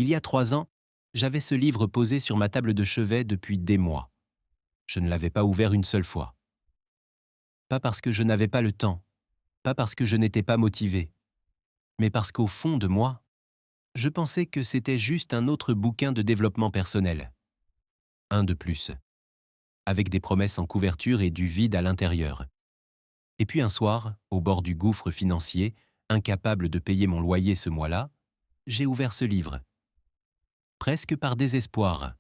Il y a 3 ans, j'avais ce livre posé sur ma table de chevet depuis des mois. Je ne l'avais pas ouvert une seule fois. Pas parce que je n'avais pas le temps, pas parce que je n'étais pas motivé, mais parce qu'au fond de moi, je pensais que c'était juste un autre bouquin de développement personnel. Un de plus, avec des promesses en couverture et du vide à l'intérieur. Et puis un soir, au bord du gouffre financier, incapable de payer mon loyer ce mois-là, j'ai ouvert ce livre. Presque par désespoir.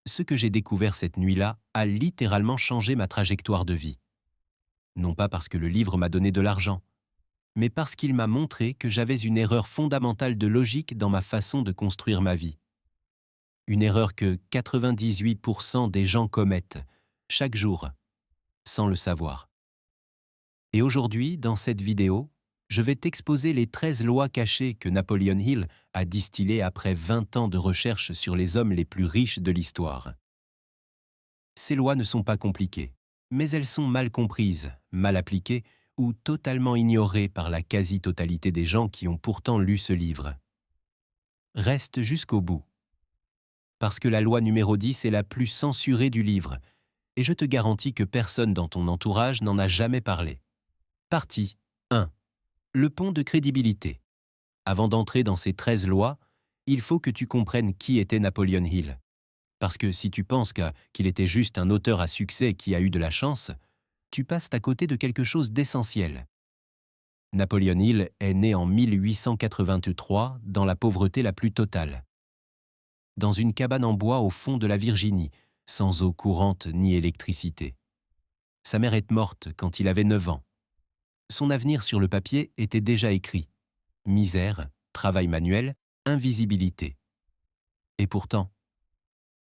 Ce que j'ai découvert cette nuit-là a littéralement changé ma trajectoire de vie. Non pas parce que le livre m'a donné de l'argent, mais parce qu'il m'a montré que j'avais une erreur fondamentale de logique dans ma façon de construire ma vie. Une erreur que 98% des gens commettent, chaque jour, sans le savoir. Et aujourd'hui, dans cette vidéo, je vais t'exposer les 13 lois cachées que Napoleon Hill a distillées après 20 ans de recherche sur les hommes les plus riches de l'histoire. Ces lois ne sont pas compliquées, mais elles sont mal comprises, mal appliquées ou totalement ignorées par la quasi-totalité des gens qui ont pourtant lu ce livre. Reste jusqu'au bout. Parce que la loi numéro 10 est la plus censurée du livre, et je te garantis que personne dans ton entourage n'en a jamais parlé. Partie 1. Le pont de crédibilité. Avant d'entrer dans ces 13 lois, il faut que tu comprennes qui était Napoleon Hill. Parce que si tu penses qu'il était juste un auteur à succès qui a eu de la chance, tu passes à côté de quelque chose d'essentiel. Napoleon Hill est né en 1883 dans la pauvreté la plus totale. Dans une cabane en bois au fond de la Virginie, sans eau courante ni électricité. Sa mère est morte quand il avait 9 ans. Son avenir sur le papier était déjà écrit. Misère, travail manuel, invisibilité. Et pourtant,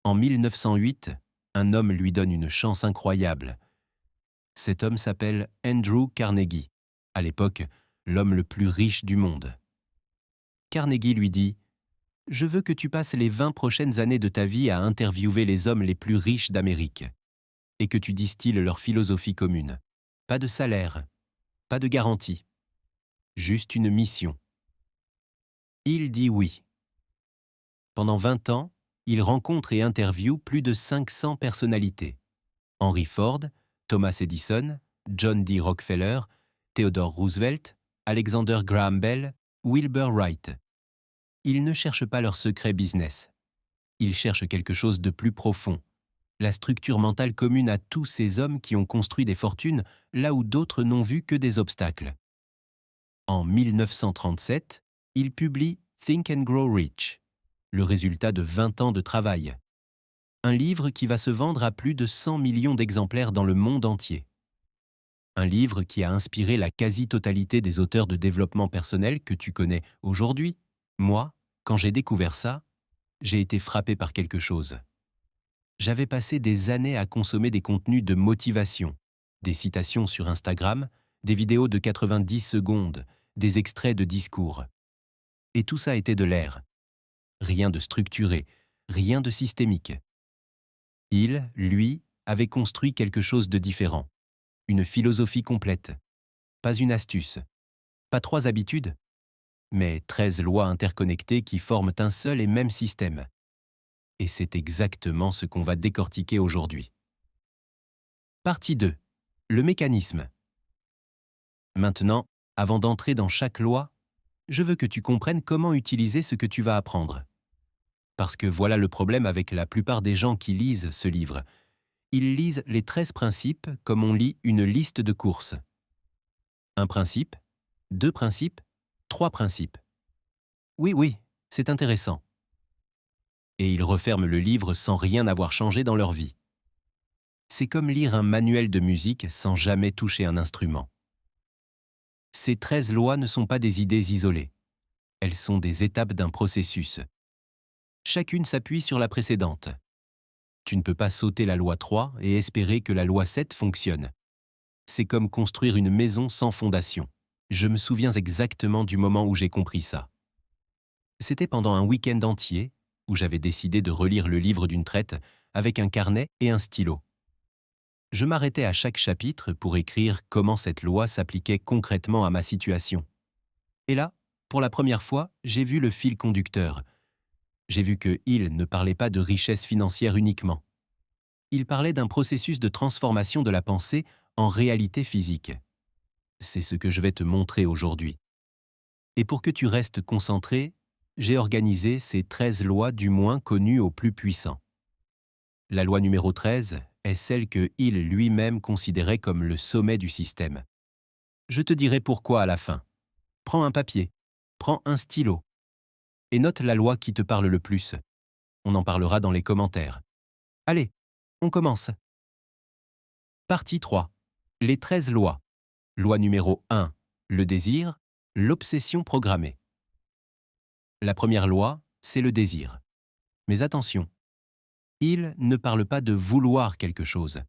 en 1908, un homme lui donne une chance incroyable. Cet homme s'appelle Andrew Carnegie, à l'époque l'homme le plus riche du monde. Carnegie lui dit « Je veux que tu passes les 20 prochaines années de ta vie à interviewer les hommes les plus riches d'Amérique et que tu distilles leur philosophie commune. Pas de salaire, pas de garantie, juste une mission. » Il dit oui. Pendant 20 ans, il rencontre et interviewe plus de 500 personnalités. Henry Ford, Thomas Edison, John D. Rockefeller, Theodore Roosevelt, Alexander Graham Bell, Wilbur Wright. Il ne cherche pas leur secret business. Il cherche quelque chose de plus profond. La structure mentale commune à tous ces hommes qui ont construit des fortunes là où d'autres n'ont vu que des obstacles. En 1937, il publie Think and Grow Rich, le résultat de 20 ans de travail. Un livre qui va se vendre à plus de 100 millions d'exemplaires dans le monde entier. Un livre qui a inspiré la quasi-totalité des auteurs de développement personnel que tu connais aujourd'hui. Moi, quand j'ai découvert ça, j'ai été frappé par quelque chose. J'avais passé des années à consommer des contenus de motivation, des citations sur Instagram, des vidéos de 90 secondes, des extraits de discours. Et tout ça était de l'air. Rien de structuré, rien de systémique. Il, lui, avait construit quelque chose de différent. Une philosophie complète. Pas une astuce. Pas 3 habitudes, mais 13 lois interconnectées qui forment un seul et même système. Et c'est exactement ce qu'on va décortiquer aujourd'hui. Partie 2. Le mécanisme. Maintenant, avant d'entrer dans chaque loi, je veux que tu comprennes comment utiliser ce que tu vas apprendre. Parce que voilà le problème avec la plupart des gens qui lisent ce livre. Ils lisent les 13 principes comme on lit une liste de courses. Un principe, 2 principes, 3 principes. Oui, c'est intéressant. Et ils referment le livre sans rien avoir changé dans leur vie. C'est comme lire un manuel de musique sans jamais toucher un instrument. Ces 13 lois ne sont pas des idées isolées. Elles sont des étapes d'un processus. Chacune s'appuie sur la précédente. Tu ne peux pas sauter la loi 3 et espérer que la loi 7 fonctionne. C'est comme construire une maison sans fondation. Je me souviens exactement du moment où j'ai compris ça. C'était pendant un week-end entier où j'avais décidé de relire le livre d'une traite avec un carnet et un stylo. Je m'arrêtais à chaque chapitre pour écrire comment cette loi s'appliquait concrètement à ma situation. Et là, pour la première fois, j'ai vu le fil conducteur. J'ai vu que Hill ne parlait pas de richesse financière uniquement. Il parlait d'un processus de transformation de la pensée en réalité physique. C'est ce que je vais te montrer aujourd'hui. Et pour que tu restes concentré, j'ai organisé ces 13 lois du moins connues au plus puissant. La loi numéro 13 est celle que Hill lui-même considérait comme le sommet du système. Je te dirai pourquoi à la fin. Prends un papier, prends un stylo et note la loi qui te parle le plus. On en parlera dans les commentaires. Allez, on commence. Partie 3. Les 13 lois. Loi numéro 1. Le désir, l'obsession programmée. La première loi, c'est le désir. Mais attention, il ne parle pas de vouloir quelque chose.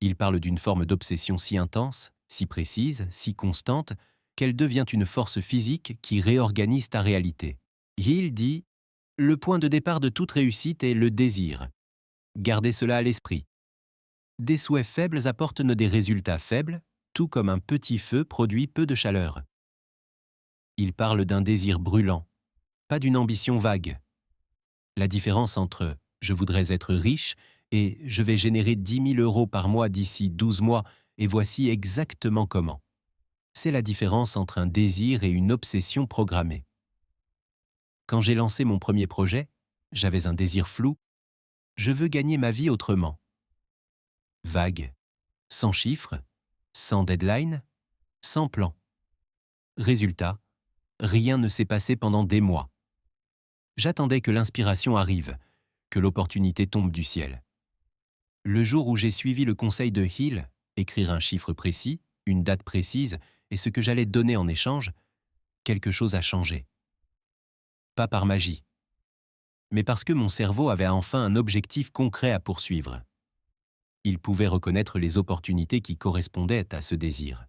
Il parle d'une forme d'obsession si intense, si précise, si constante, qu'elle devient une force physique qui réorganise ta réalité. Hill dit « Le point de départ de toute réussite est le désir. Gardez cela à l'esprit. Des souhaits faibles apportent des résultats faibles, tout comme un petit feu produit peu de chaleur. » Il parle d'un désir brûlant, pas d'une ambition vague. La différence entre « je voudrais être riche » et « je vais générer 10 000 euros par mois d'ici 12 mois et voici exactement comment ». C'est la différence entre un désir et une obsession programmée. Quand j'ai lancé mon premier projet, j'avais un désir flou. Je veux gagner ma vie autrement. Vague, sans chiffres, sans deadline, sans plan. Résultat, rien ne s'est passé pendant des mois. J'attendais que l'inspiration arrive, que l'opportunité tombe du ciel. Le jour où j'ai suivi le conseil de Hill, écrire un chiffre précis, une date précise et ce que j'allais donner en échange, quelque chose a changé. Pas par magie, mais parce que mon cerveau avait enfin un objectif concret à poursuivre. Il pouvait reconnaître les opportunités qui correspondaient à ce désir.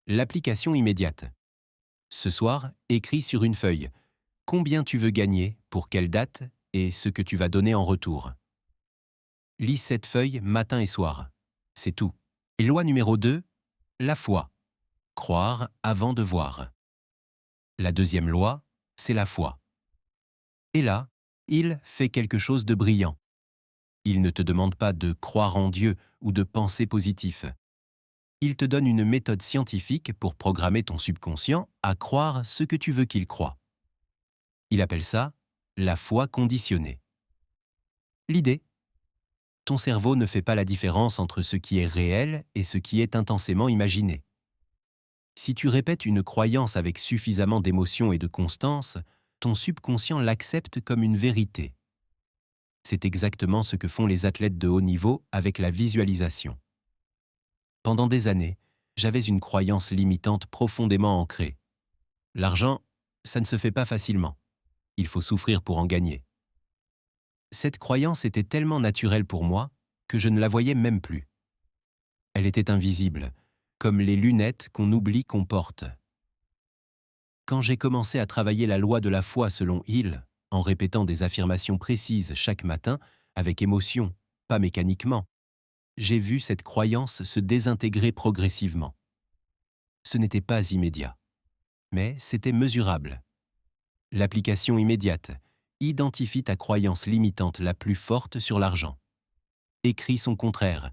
L'application immédiate. Ce soir, écris sur une feuille combien tu veux gagner, pour quelle date et ce que tu vas donner en retour. Lis cette feuille matin et soir. C'est tout. Et loi numéro 2, la foi. Croire avant de voir. La deuxième loi, c'est la foi. Et là, il fait quelque chose de brillant. Il ne te demande pas de croire en Dieu ou de penser positif. Il te donne une méthode scientifique pour programmer ton subconscient à croire ce que tu veux qu'il croie. Il appelle ça la foi conditionnée. L'idée, ton cerveau ne fait pas la différence entre ce qui est réel et ce qui est intensément imaginé. Si tu répètes une croyance avec suffisamment d'émotion et de constance, ton subconscient l'accepte comme une vérité. C'est exactement ce que font les athlètes de haut niveau avec la visualisation. Pendant des années, j'avais une croyance limitante profondément ancrée. L'argent, ça ne se fait pas facilement. Il faut souffrir pour en gagner. Cette croyance était tellement naturelle pour moi que je ne la voyais même plus. Elle était invisible, comme les lunettes qu'on oublie qu'on porte. Quand j'ai commencé à travailler la loi de la foi selon Hill, en répétant des affirmations précises chaque matin, avec émotion, pas mécaniquement, j'ai vu cette croyance se désintégrer progressivement. Ce n'était pas immédiat, mais c'était mesurable. L'application immédiate identifie ta croyance limitante la plus forte sur l'argent. Écris son contraire.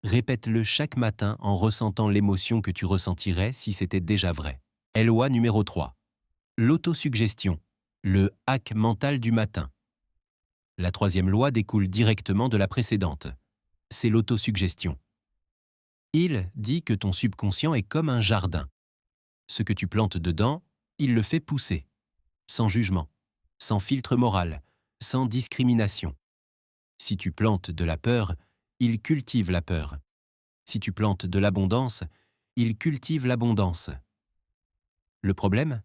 Répète-le chaque matin en ressentant l'émotion que tu ressentirais si c'était déjà vrai. LOA numéro 3. L'autosuggestion, le hack mental du matin. La troisième loi découle directement de la précédente. C'est l'autosuggestion. Il dit que ton subconscient est comme un jardin. Ce que tu plantes dedans, il le fait pousser, sans jugement, sans filtre moral, sans discrimination. Si tu plantes de la peur, il cultive la peur. Si tu plantes de l'abondance, il cultive l'abondance. Le problème ?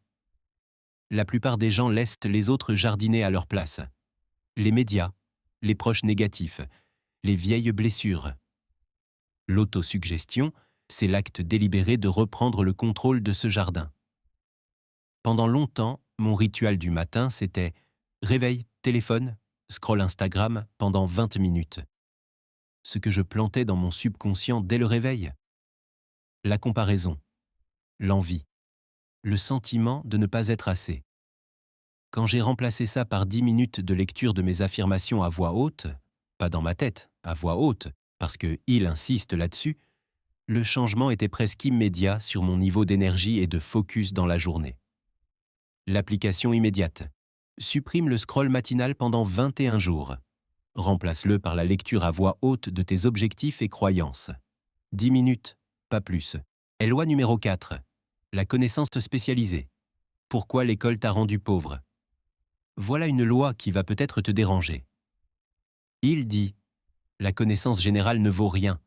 La plupart des gens laissent les autres jardiner à leur place. Les médias, les proches négatifs, les vieilles blessures. L'autosuggestion, c'est l'acte délibéré de reprendre le contrôle de ce jardin. Pendant longtemps, mon rituel du matin, c'était réveil, téléphone, scroll Instagram pendant 20 minutes. Ce que je plantais dans mon subconscient dès le réveil. La comparaison, l'envie, le sentiment de ne pas être assez. Quand j'ai remplacé ça par 10 minutes de lecture de mes affirmations à voix haute, pas dans ma tête, à voix haute, parce que il insiste là-dessus, le changement était presque immédiat sur mon niveau d'énergie et de focus dans la journée. L'application immédiate. Supprime le scroll matinal pendant 21 jours. Remplace-le par la lecture à voix haute de tes objectifs et croyances. 10 minutes, pas plus. Et loi numéro 4. La connaissance spécialisée. Pourquoi l'école t'a rendu pauvre? Voilà une loi qui va peut-être te déranger. Il dit « La connaissance générale ne vaut rien.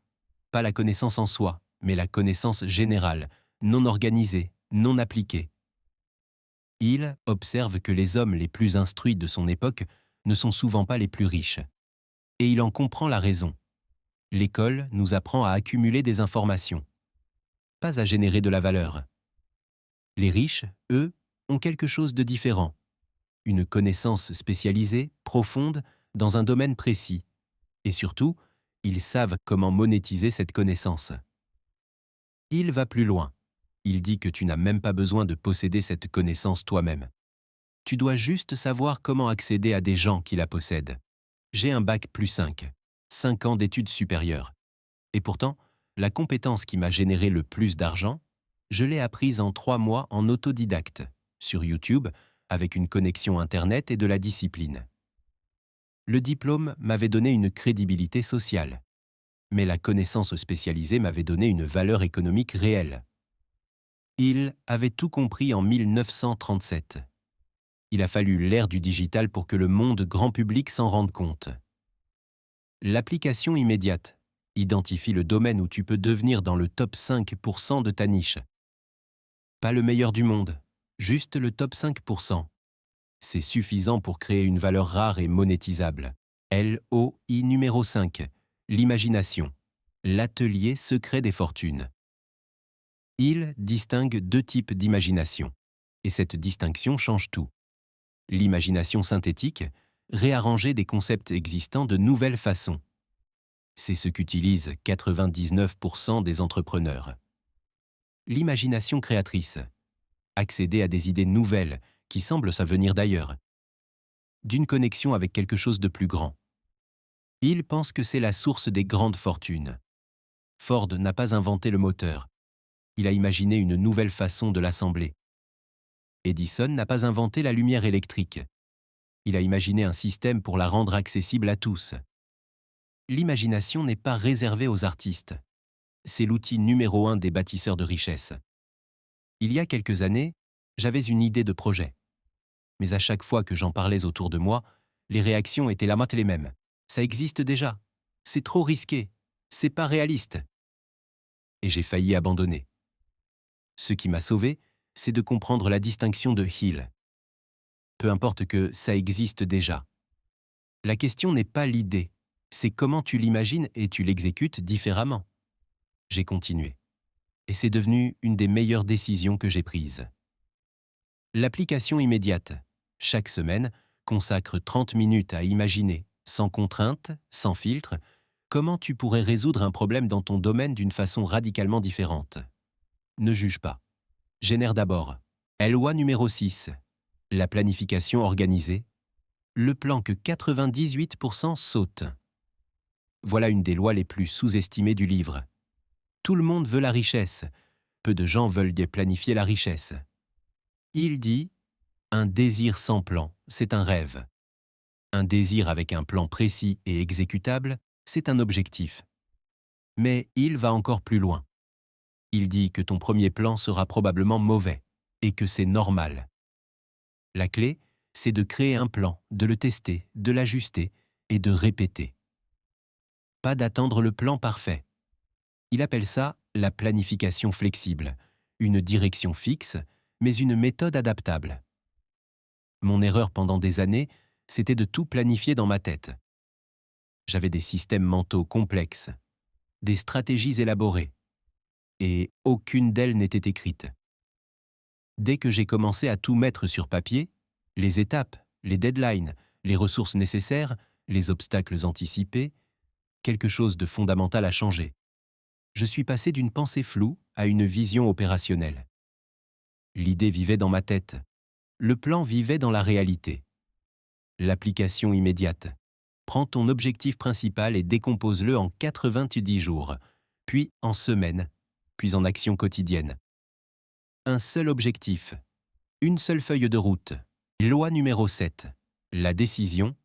Pas la connaissance en soi, mais la connaissance générale, non organisée, non appliquée. » Il observe que les hommes les plus instruits de son époque ne sont souvent pas les plus riches. Et il en comprend la raison. L'école nous apprend à accumuler des informations, pas à générer de la valeur. Les riches, eux, ont quelque chose de différent. Une connaissance spécialisée, profonde, dans un domaine précis. Et surtout, ils savent comment monétiser cette connaissance. Il va plus loin. Il dit que tu n'as même pas besoin de posséder cette connaissance toi-même. Tu dois juste savoir comment accéder à des gens qui la possèdent. J'ai un bac plus 5 ans d'études supérieures. Et pourtant, la compétence qui m'a généré le plus d'argent, je l'ai apprise en 3 mois en autodidacte, sur YouTube, avec une connexion Internet et de la discipline. Le diplôme m'avait donné une crédibilité sociale, mais la connaissance spécialisée m'avait donné une valeur économique réelle. Il avait tout compris en 1937. Il a fallu l'ère du digital pour que le monde grand public s'en rende compte. L'application immédiate identifie le domaine où tu peux devenir dans le top 5% de ta niche. Pas le meilleur du monde, juste le top 5%. C'est suffisant pour créer une valeur rare et monétisable. LOI numéro 5. L'imagination. L'atelier secret des fortunes. Il distingue 2 types d'imagination. Et cette distinction change tout. L'imagination synthétique, réarranger des concepts existants de nouvelles façons. C'est ce qu'utilisent 99% des entrepreneurs. L'imagination créatrice, accéder à des idées nouvelles qui semblent ça venir d'ailleurs, d'une connexion avec quelque chose de plus grand. Il pense que c'est la source des grandes fortunes. Ford n'a pas inventé le moteur. Il a imaginé une nouvelle façon de l'assembler. Edison n'a pas inventé la lumière électrique. Il a imaginé un système pour la rendre accessible à tous. L'imagination n'est pas réservée aux artistes. C'est l'outil numéro 1 des bâtisseurs de richesse. Il y a quelques années, j'avais une idée de projet. Mais à chaque fois que j'en parlais autour de moi, les réactions étaient la moitié les mêmes. Ça existe déjà. C'est trop risqué. C'est pas réaliste. Et j'ai failli abandonner. Ce qui m'a sauvé, c'est de comprendre la distinction de Hill. Peu importe que ça existe déjà. La question n'est pas l'idée, c'est comment tu l'imagines et tu l'exécutes différemment. J'ai continué. Et c'est devenu une des meilleures décisions que j'ai prises. L'application immédiate, chaque semaine, consacre 30 minutes à imaginer, sans contrainte, sans filtre, comment tu pourrais résoudre un problème dans ton domaine d'une façon radicalement différente. Ne juge pas. Génère d'abord. Loi numéro 6. La planification organisée. Le plan que 98% sautent. Voilà une des lois les plus sous-estimées du livre. Tout le monde veut la richesse. Peu de gens veulent planifier la richesse. Il dit « Un désir sans plan, c'est un rêve. Un désir avec un plan précis et exécutable, c'est un objectif. » Mais il va encore plus loin. Il dit que ton premier plan sera probablement mauvais et que c'est normal. La clé, c'est de créer un plan, de le tester, de l'ajuster et de répéter. Pas d'attendre le plan parfait. Il appelle ça la planification flexible, une direction fixe, mais une méthode adaptable. Mon erreur pendant des années, c'était de tout planifier dans ma tête. J'avais des systèmes mentaux complexes, des stratégies élaborées, et aucune d'elles n'était écrite. Dès que j'ai commencé à tout mettre sur papier, les étapes, les deadlines, les ressources nécessaires, les obstacles anticipés, quelque chose de fondamental a changé. Je suis passé d'une pensée floue à une vision opérationnelle. L'idée vivait dans ma tête. Le plan vivait dans la réalité. L'application immédiate. Prends ton objectif principal et décompose-le en 90 jours, puis en semaines, puis en actions quotidiennes. Un seul objectif, une seule feuille de route. Loi numéro 7. La décision,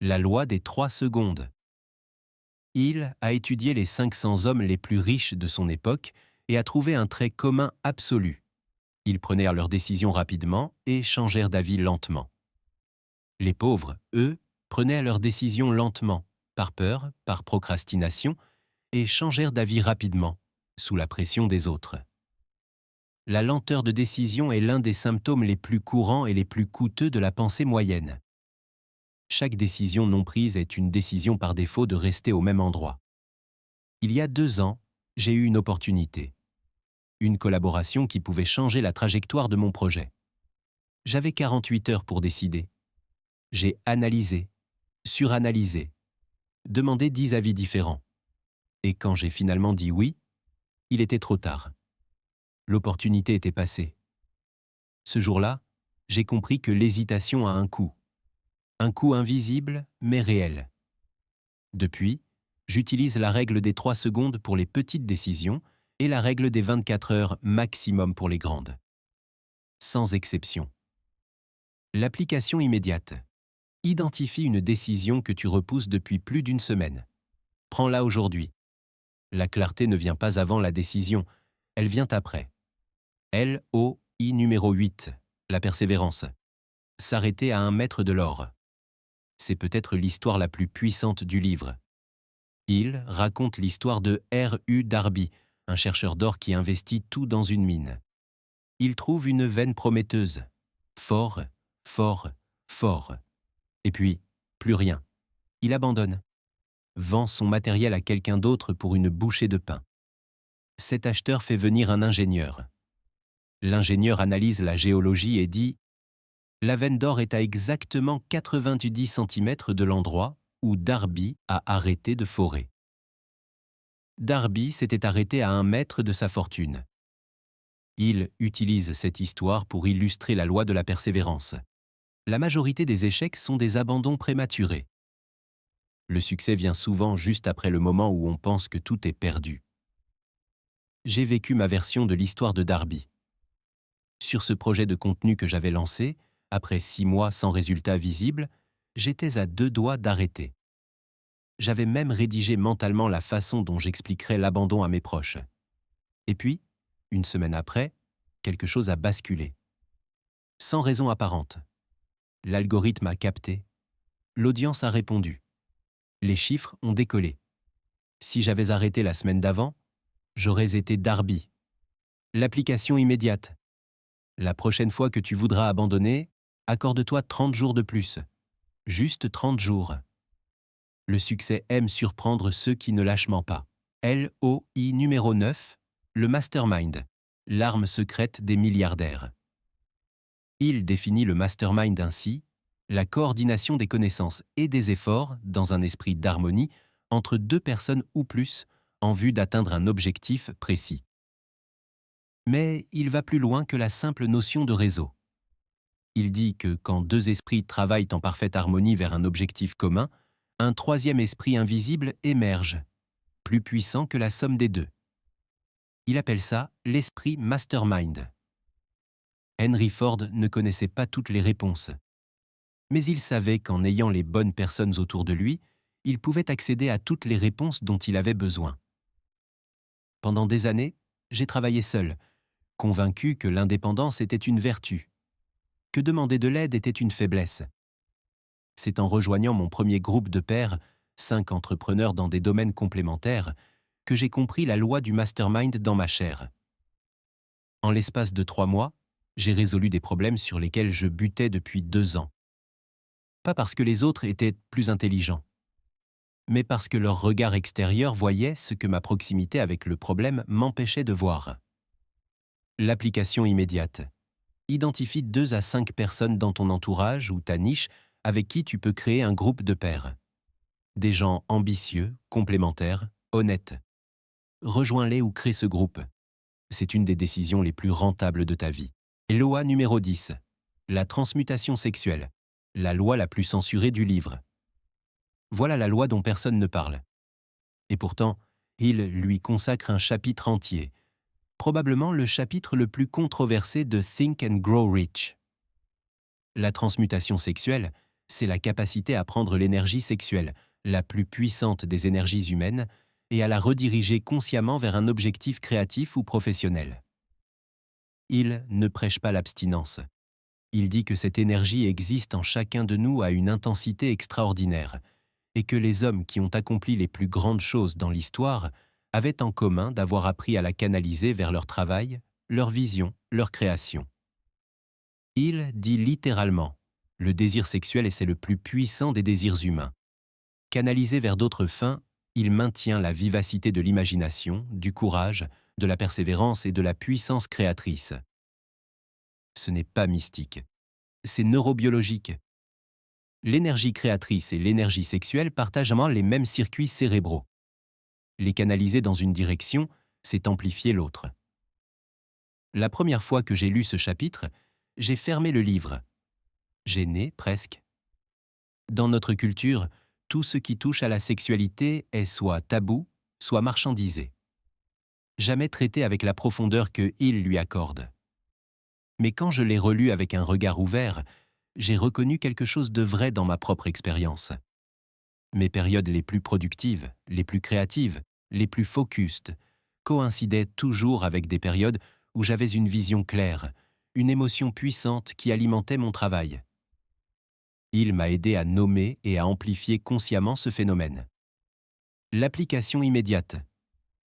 la loi des 3 secondes. Il a étudié les 500 hommes les plus riches de son époque et a trouvé un trait commun absolu. Ils prenaient leurs décisions rapidement et changèrent d'avis lentement. Les pauvres, eux, prenaient leurs décisions lentement, par peur, par procrastination, et changèrent d'avis rapidement, sous la pression des autres. La lenteur de décision est l'un des symptômes les plus courants et les plus coûteux de la pensée moyenne. Chaque décision non prise est une décision par défaut de rester au même endroit. Il y a 2 ans, j'ai eu une opportunité. Une collaboration qui pouvait changer la trajectoire de mon projet. J'avais 48 heures pour décider. J'ai analysé, suranalysé, demandé 10 avis différents. Et quand j'ai finalement dit oui, il était trop tard. L'opportunité était passée. Ce jour-là, j'ai compris que l'hésitation a un coût. Un coût invisible, mais réel. Depuis, j'utilise la règle des 3 secondes pour les petites décisions et la règle des 24 heures maximum pour les grandes. Sans exception. L'application immédiate. Identifie une décision que tu repousses depuis plus d'une semaine. Prends-la aujourd'hui. La clarté ne vient pas avant la décision, elle vient après. LOI numéro 8, la persévérance. S'arrêter à 1 mètre de l'or. C'est peut-être l'histoire la plus puissante du livre. Il raconte l'histoire de R.U. Darby, un chercheur d'or qui investit tout dans une mine. Il trouve une veine prometteuse. Fort, fort, fort. Et puis, plus rien. Il abandonne. Vend son matériel à quelqu'un d'autre pour une bouchée de pain. Cet acheteur fait venir un ingénieur. L'ingénieur analyse la géologie et dit « La veine d'or est à exactement 90 cm de l'endroit où Darby a arrêté de forer. » Darby s'était arrêté à 1 mètre de sa fortune. Il utilise cette histoire pour illustrer la loi de la persévérance. La majorité des échecs sont des abandons prématurés. Le succès vient souvent juste après le moment où on pense que tout est perdu. J'ai vécu ma version de l'histoire de Darby. Sur ce projet de contenu que j'avais lancé, après 6 mois sans résultat visible, j'étais à 2 doigts d'arrêter. J'avais même rédigé mentalement la façon dont j'expliquerais l'abandon à mes proches. Et puis, une semaine après, quelque chose a basculé. Sans raison apparente. L'algorithme a capté. L'audience a répondu. Les chiffres ont décollé. Si j'avais arrêté la semaine d'avant, j'aurais été Darby. L'application immédiate. La prochaine fois que tu voudras abandonner, accorde-toi 30 jours de plus. Juste 30 jours. Le succès aime surprendre ceux qui ne lâchent pas. LOI numéro 9, le mastermind, l'arme secrète des milliardaires. Il définit le mastermind ainsi, la coordination des connaissances et des efforts dans un esprit d'harmonie entre 2 personnes ou plus en vue d'atteindre un objectif précis. Mais il va plus loin que la simple notion de réseau. Il dit que quand 2 esprits travaillent en parfaite harmonie vers un objectif commun, un 3e esprit invisible émerge, plus puissant que la somme des 2. Il appelle ça l'esprit mastermind. Henry Ford ne connaissait pas toutes les réponses. Mais il savait qu'en ayant les bonnes personnes autour de lui, il pouvait accéder à toutes les réponses dont il avait besoin. Pendant des années, j'ai travaillé seul, convaincu que l'indépendance était une vertu, que demander de l'aide était une faiblesse. C'est en rejoignant mon premier groupe de pairs, 5 entrepreneurs dans des domaines complémentaires, que j'ai compris la loi du mastermind dans ma chair. En l'espace de 3 mois, j'ai résolu des problèmes sur lesquels je butais depuis 2 ans. Pas parce que les autres étaient plus intelligents, mais parce que leur regard extérieur voyait ce que ma proximité avec le problème m'empêchait de voir. L'application immédiate. Identifie 2 à 5 personnes dans ton entourage ou ta niche avec qui tu peux créer un groupe de pairs. Des gens ambitieux, complémentaires, honnêtes. Rejoins-les ou crée ce groupe. C'est une des décisions les plus rentables de ta vie. Loi numéro 10. La transmutation sexuelle, la loi la plus censurée du livre. Voilà la loi dont personne ne parle. Et pourtant, il lui consacre un chapitre entier, probablement le chapitre le plus controversé de Think and Grow Rich. La transmutation sexuelle, c'est la capacité à prendre l'énergie sexuelle, la plus puissante des énergies humaines, et à la rediriger consciemment vers un objectif créatif ou professionnel. Il ne prêche pas l'abstinence. Il dit que cette énergie existe en chacun de nous à une intensité extraordinaire, et que les hommes qui ont accompli les plus grandes choses dans l'histoire avaient en commun d'avoir appris à la canaliser vers leur travail, leur vision, leur création. Il dit littéralement « Le désir sexuel, c'est le plus puissant des désirs humains. Canalisé vers d'autres fins, il maintient la vivacité de l'imagination, du courage, de la persévérance et de la puissance créatrice. » Ce n'est pas mystique, c'est neurobiologique. L'énergie créatrice et l'énergie sexuelle partagent les mêmes circuits cérébraux. Les canaliser dans une direction, c'est amplifier l'autre. La première fois que j'ai lu ce chapitre, j'ai fermé le livre. Gêné, presque. Dans notre culture, tout ce qui touche à la sexualité est soit tabou, soit marchandisé. Jamais traité avec la profondeur que il lui accorde. Mais quand je l'ai relu avec un regard ouvert, j'ai reconnu quelque chose de vrai dans ma propre expérience. Mes périodes les plus productives, les plus créatives, les plus focustes, coïncidaient toujours avec des périodes où j'avais une vision claire, une émotion puissante qui alimentait mon travail. Il m'a aidé à nommer et à amplifier consciemment ce phénomène. L'application immédiate.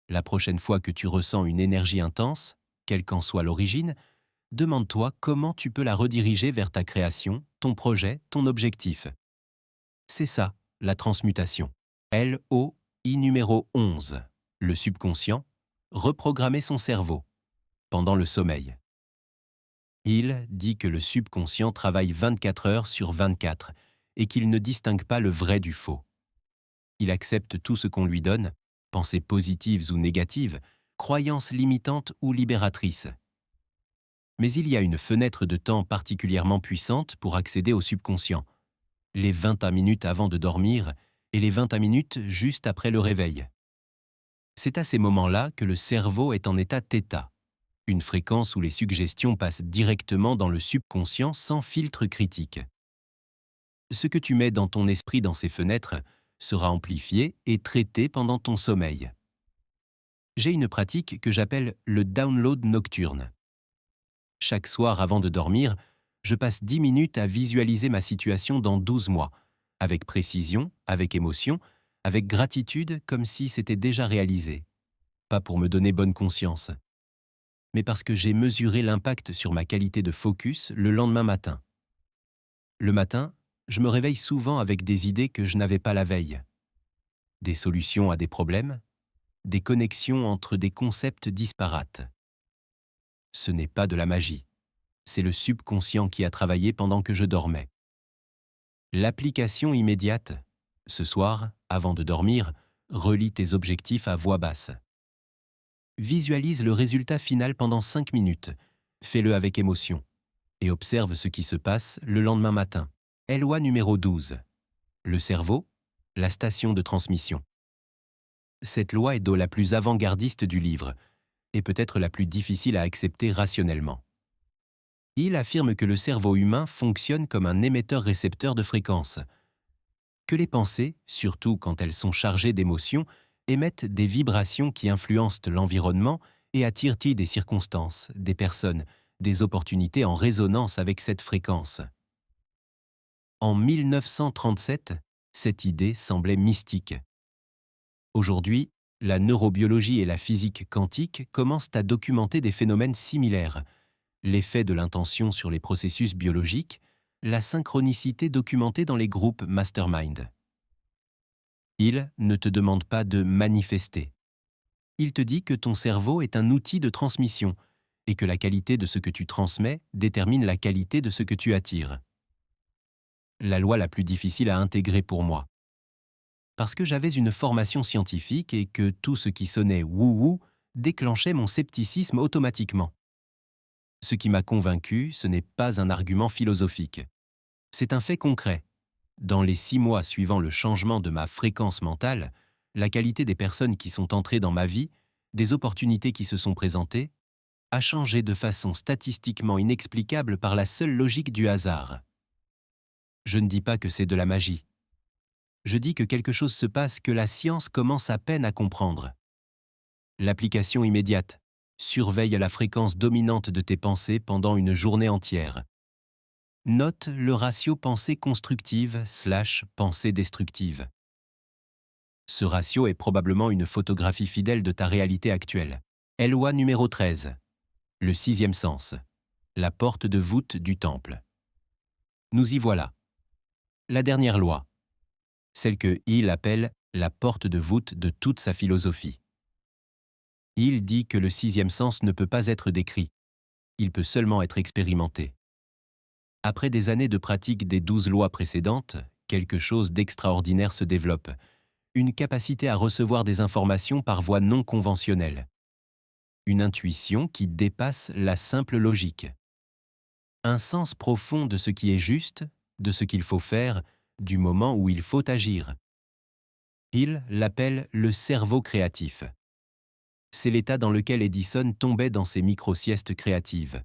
La prochaine fois que tu ressens une énergie intense, quelle qu'en soit l'origine, demande-toi comment tu peux la rediriger vers ta création, ton projet, ton objectif. C'est ça, la transmutation. LOI numéro 11. Le subconscient, reprogrammer son cerveau, pendant le sommeil. Il dit que le subconscient travaille 24 heures sur 24 et qu'il ne distingue pas le vrai du faux. Il accepte tout ce qu'on lui donne, pensées positives ou négatives, croyances limitantes ou libératrices. Mais il y a une fenêtre de temps particulièrement puissante pour accéder au subconscient, les 21 minutes avant de dormir et les 21 minutes juste après le réveil. C'est à ces moments-là que le cerveau est en état θ, une fréquence où les suggestions passent directement dans le subconscient sans filtre critique. Ce que tu mets dans ton esprit dans ces fenêtres sera amplifié et traité pendant ton sommeil. J'ai une pratique que j'appelle le download nocturne. Chaque soir avant de dormir, je passe 10 minutes à visualiser ma situation dans 12 mois, avec précision, avec émotion, avec gratitude comme si c'était déjà réalisé. Pas pour me donner bonne conscience, mais parce que j'ai mesuré l'impact sur ma qualité de focus le lendemain matin. Le matin, je me réveille souvent avec des idées que je n'avais pas la veille. Des solutions à des problèmes, des connexions entre des concepts disparates. Ce n'est pas de la magie, c'est le subconscient qui a travaillé pendant que je dormais. L'application immédiate. Ce soir, avant de dormir, relis tes objectifs à voix basse. Visualise le résultat final pendant 5 minutes. Fais-le avec émotion. Et observe ce qui se passe le lendemain matin. LOI numéro 12. Le cerveau, la station de transmission. Cette loi est la plus avant-gardiste du livre, et peut-être la plus difficile à accepter rationnellement. Il affirme que le cerveau humain fonctionne comme un émetteur-récepteur de fréquences, que les pensées, surtout quand elles sont chargées d'émotions, émettent des vibrations qui influencent l'environnement et attirent des circonstances, des personnes, des opportunités en résonance avec cette fréquence. En 1937, cette idée semblait mystique. Aujourd'hui, la neurobiologie et la physique quantique commencent à documenter des phénomènes similaires, l'effet de l'intention sur les processus biologiques, la synchronicité documentée dans les groupes mastermind. Il ne te demande pas de manifester. Il te dit que ton cerveau est un outil de transmission et que la qualité de ce que tu transmets détermine la qualité de ce que tu attires. La loi la plus difficile à intégrer pour moi. Parce que j'avais une formation scientifique et que tout ce qui sonnait wou-wou déclenchait mon scepticisme automatiquement. Ce qui m'a convaincu, ce n'est pas un argument philosophique. C'est un fait concret. Dans les 6 mois suivant le changement de ma fréquence mentale, la qualité des personnes qui sont entrées dans ma vie, des opportunités qui se sont présentées, a changé de façon statistiquement inexplicable par la seule logique du hasard. Je ne dis pas que c'est de la magie. Je dis que quelque chose se passe que la science commence à peine à comprendre. L'application immédiate. Surveille la fréquence dominante de tes pensées pendant une journée entière. Note le ratio pensée constructive/pensée destructive. Ce ratio est probablement une photographie fidèle de ta réalité actuelle. Loi numéro 13. Le 6e sens. La porte de voûte du temple. Nous y voilà. La dernière loi. Celle que Hill appelle la porte de voûte de toute sa philosophie. Hill dit que le 6e sens ne peut pas être décrit. Il peut seulement être expérimenté. Après des années de pratique des 12 lois précédentes, quelque chose d'extraordinaire se développe. Une capacité à recevoir des informations par voie non conventionnelle. Une intuition qui dépasse la simple logique. Un sens profond de ce qui est juste, de ce qu'il faut faire, du moment où il faut agir. Hill l'appelle le cerveau créatif. C'est l'état dans lequel Edison tombait dans ses micro-siestes créatives.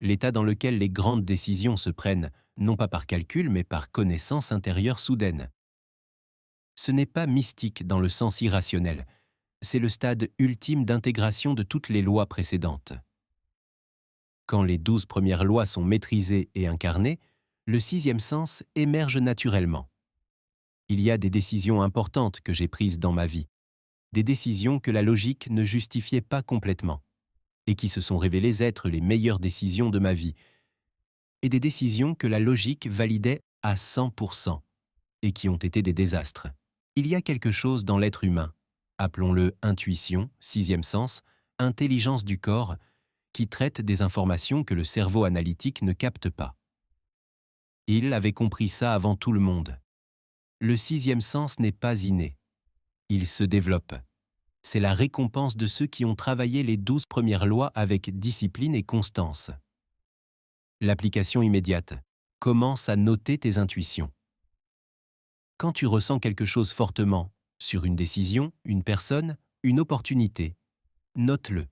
L'état dans lequel les grandes décisions se prennent, non pas par calcul, mais par connaissance intérieure soudaine. Ce n'est pas mystique dans le sens irrationnel, c'est le stade ultime d'intégration de toutes les lois précédentes. Quand les 12 premières lois sont maîtrisées et incarnées, le 6e sens émerge naturellement. Il y a des décisions importantes que j'ai prises dans ma vie, des décisions que la logique ne justifiait pas complètement, et qui se sont révélées être les meilleures décisions de ma vie, et des décisions que la logique validait à 100%, et qui ont été des désastres. Il y a quelque chose dans l'être humain, appelons-le intuition, 6e sens, intelligence du corps, qui traite des informations que le cerveau analytique ne capte pas. Il avait compris ça avant tout le monde. Le 6e sens n'est pas inné. Il se développe. C'est la récompense de ceux qui ont travaillé les 12 premières lois avec discipline et constance. L'application immédiate. Commence à noter tes intuitions. Quand tu ressens quelque chose fortement, sur une décision, une personne, une opportunité, note-le.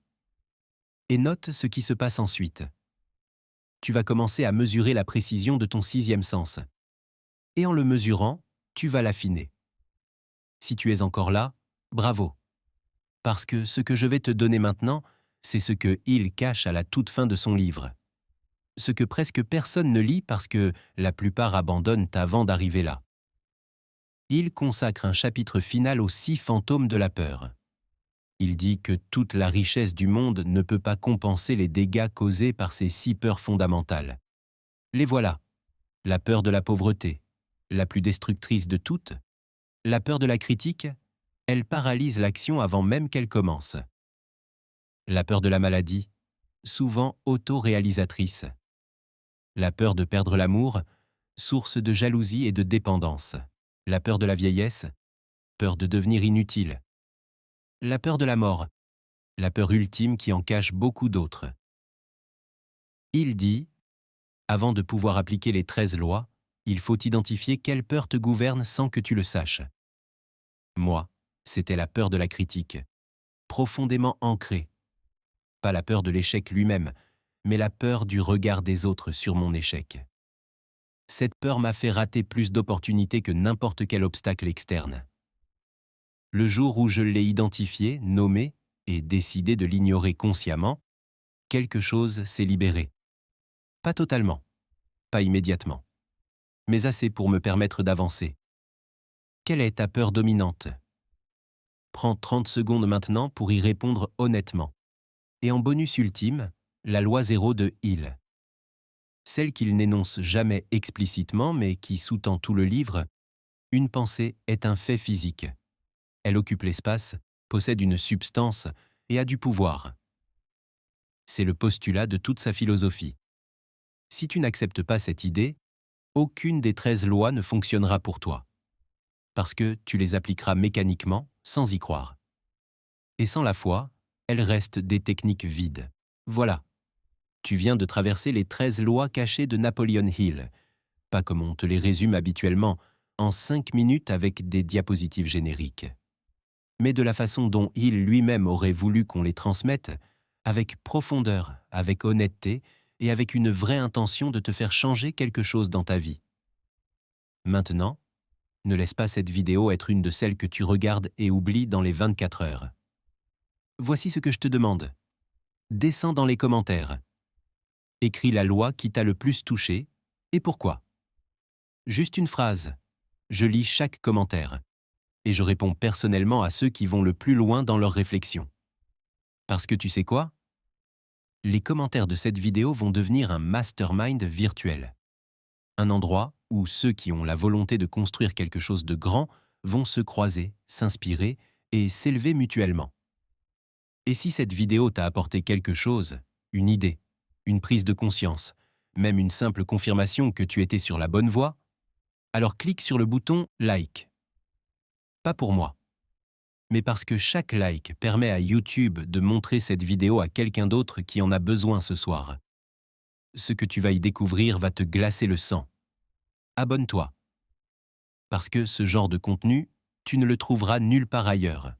Et note ce qui se passe ensuite. Tu vas commencer à mesurer la précision de ton 6e sens. Et en le mesurant, tu vas l'affiner. Si tu es encore là, bravo. Parce que ce que je vais te donner maintenant, c'est ce que Hill cache à la toute fin de son livre. Ce que presque personne ne lit parce que la plupart abandonnent avant d'arriver là. Hill consacre un chapitre final aux 6 fantômes de la peur. Il dit que toute la richesse du monde ne peut pas compenser les dégâts causés par ces 6 peurs fondamentales. Les voilà. La peur de la pauvreté, la plus destructrice de toutes. La peur de la critique, elle paralyse l'action avant même qu'elle commence. La peur de la maladie, souvent auto-réalisatrice. La peur de perdre l'amour, source de jalousie et de dépendance. La peur de la vieillesse, peur de devenir inutile. La peur de la mort, la peur ultime qui en cache beaucoup d'autres. Il dit, avant de pouvoir appliquer les 13 lois, il faut identifier quelle peur te gouverne sans que tu le saches. Moi, c'était la peur de la critique, profondément ancrée. Pas la peur de l'échec lui-même, mais la peur du regard des autres sur mon échec. Cette peur m'a fait rater plus d'opportunités que n'importe quel obstacle externe. Le jour où je l'ai identifié, nommé et décidé de l'ignorer consciemment, quelque chose s'est libéré. Pas totalement, pas immédiatement, mais assez pour me permettre d'avancer. Quelle est ta peur dominante? Prends 30 secondes maintenant pour y répondre honnêtement. Et en bonus ultime, la loi 0 de Hill. Celle qu'il n'énonce jamais explicitement mais qui sous-tend tout le livre, une pensée est un fait physique. Elle occupe l'espace, possède une substance et a du pouvoir. C'est le postulat de toute sa philosophie. Si tu n'acceptes pas cette idée, aucune des 13 lois ne fonctionnera pour toi. Parce que tu les appliqueras mécaniquement, sans y croire. Et sans la foi, elles restent des techniques vides. Voilà. Tu viens de traverser les 13 lois cachées de Napoleon Hill, pas comme on te les résume habituellement, en 5 minutes avec des diapositives génériques, mais de la façon dont Hill lui-même aurait voulu qu'on les transmette, avec profondeur, avec honnêteté et avec une vraie intention de te faire changer quelque chose dans ta vie. Maintenant, ne laisse pas cette vidéo être une de celles que tu regardes et oublies dans les 24 heures. Voici ce que je te demande. Descends dans les commentaires. Écris la loi qui t'a le plus touché et pourquoi. Juste une phrase. Je lis chaque commentaire. Et je réponds personnellement à ceux qui vont le plus loin dans leurs réflexions. Parce que tu sais quoi? Les commentaires de cette vidéo vont devenir un mastermind virtuel. Un endroit où ceux qui ont la volonté de construire quelque chose de grand vont se croiser, s'inspirer et s'élever mutuellement. Et si cette vidéo t'a apporté quelque chose, une idée, une prise de conscience, même une simple confirmation que tu étais sur la bonne voie, alors clique sur le bouton « Like ». Pas pour moi, mais parce que chaque like permet à YouTube de montrer cette vidéo à quelqu'un d'autre qui en a besoin ce soir. Ce que tu vas y découvrir va te glacer le sang. Abonne-toi. Parce que ce genre de contenu, tu ne le trouveras nulle part ailleurs.